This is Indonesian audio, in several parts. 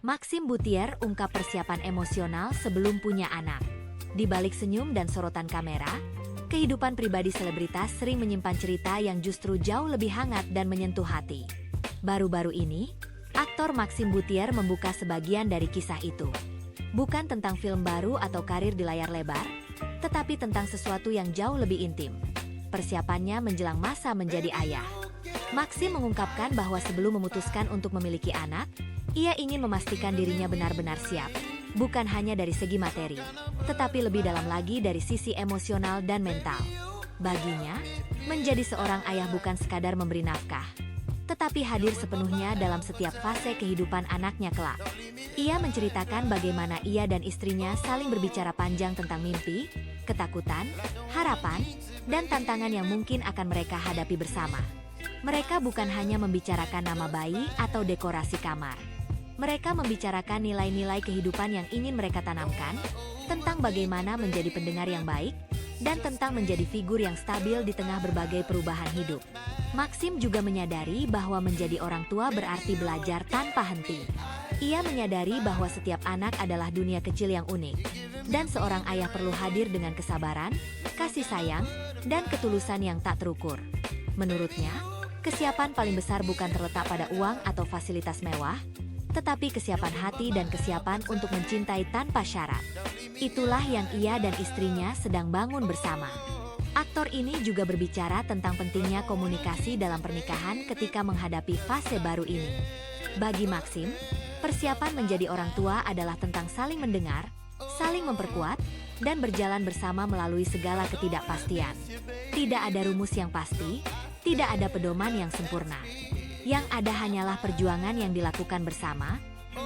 Maxim Buttier ungkap persiapan emosional sebelum punya anak. Di balik senyum dan sorotan kamera, kehidupan pribadi selebritas sering menyimpan cerita yang justru jauh lebih hangat dan menyentuh hati. Baru-baru ini, aktor Maxim Buttier membuka sebagian dari kisah itu. Bukan tentang film baru atau karir di layar lebar, tetapi tentang sesuatu yang jauh lebih intim. Persiapannya menjelang masa menjadi ayah. Maxim mengungkapkan bahwa sebelum memutuskan untuk memiliki anak, ia ingin memastikan dirinya benar-benar siap, bukan hanya dari segi materi, tetapi lebih dalam lagi dari sisi emosional dan mental. Baginya, menjadi seorang ayah bukan sekadar memberi nafkah, tetapi hadir sepenuhnya dalam setiap fase kehidupan anaknya kelak. Ia menceritakan bagaimana ia dan istrinya saling berbicara panjang tentang mimpi, ketakutan, harapan, dan tantangan yang mungkin akan mereka hadapi bersama. Mereka bukan hanya membicarakan nama bayi atau dekorasi kamar. Mereka membicarakan nilai-nilai kehidupan yang ingin mereka tanamkan, tentang bagaimana menjadi pendengar yang baik, dan tentang menjadi figur yang stabil di tengah berbagai perubahan hidup. Maxim juga menyadari bahwa menjadi orang tua berarti belajar tanpa henti. Ia menyadari bahwa setiap anak adalah dunia kecil yang unik, dan seorang ayah perlu hadir dengan kesabaran, kasih sayang, dan ketulusan yang tak terukur. Menurutnya, kesiapan paling besar bukan terletak pada uang atau fasilitas mewah, tetapi kesiapan hati dan kesiapan untuk mencintai tanpa syarat. Itulah yang ia dan istrinya sedang bangun bersama. Aktor ini juga berbicara tentang pentingnya komunikasi dalam pernikahan ketika menghadapi fase baru ini. Bagi Maxim, persiapan menjadi orang tua adalah tentang saling mendengar, saling memperkuat, dan berjalan bersama melalui segala ketidakpastian. Tidak ada rumus yang pasti, tidak ada pedoman yang sempurna. Yang ada hanyalah perjuangan yang dilakukan bersama,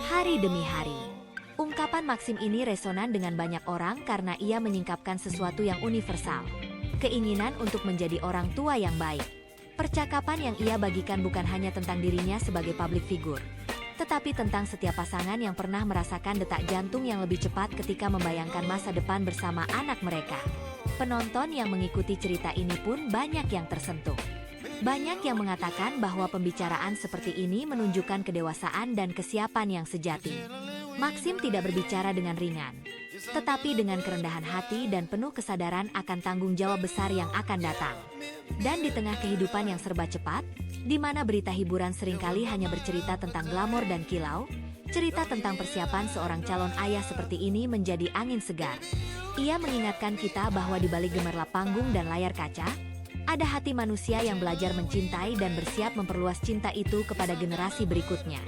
hari demi hari. Ungkapan Maxim ini resonan dengan banyak orang karena ia menyingkapkan sesuatu yang universal. Keinginan untuk menjadi orang tua yang baik. Percakapan yang ia bagikan bukan hanya tentang dirinya sebagai public figure, tetapi tentang setiap pasangan yang pernah merasakan detak jantung yang lebih cepat ketika membayangkan masa depan bersama anak mereka. Penonton yang mengikuti cerita ini pun banyak yang tersentuh. Banyak yang mengatakan bahwa pembicaraan seperti ini menunjukkan kedewasaan dan kesiapan yang sejati. Maxim tidak berbicara dengan ringan, tetapi dengan kerendahan hati dan penuh kesadaran akan tanggung jawab besar yang akan datang. Dan di tengah kehidupan yang serba cepat, di mana berita hiburan seringkali hanya bercerita tentang glamor dan kilau, cerita tentang persiapan seorang calon ayah seperti ini menjadi angin segar. Ia mengingatkan kita bahwa di balik gemerlap panggung dan layar kaca, ada hati manusia yang belajar mencintai dan bersiap memperluas cinta itu kepada generasi berikutnya.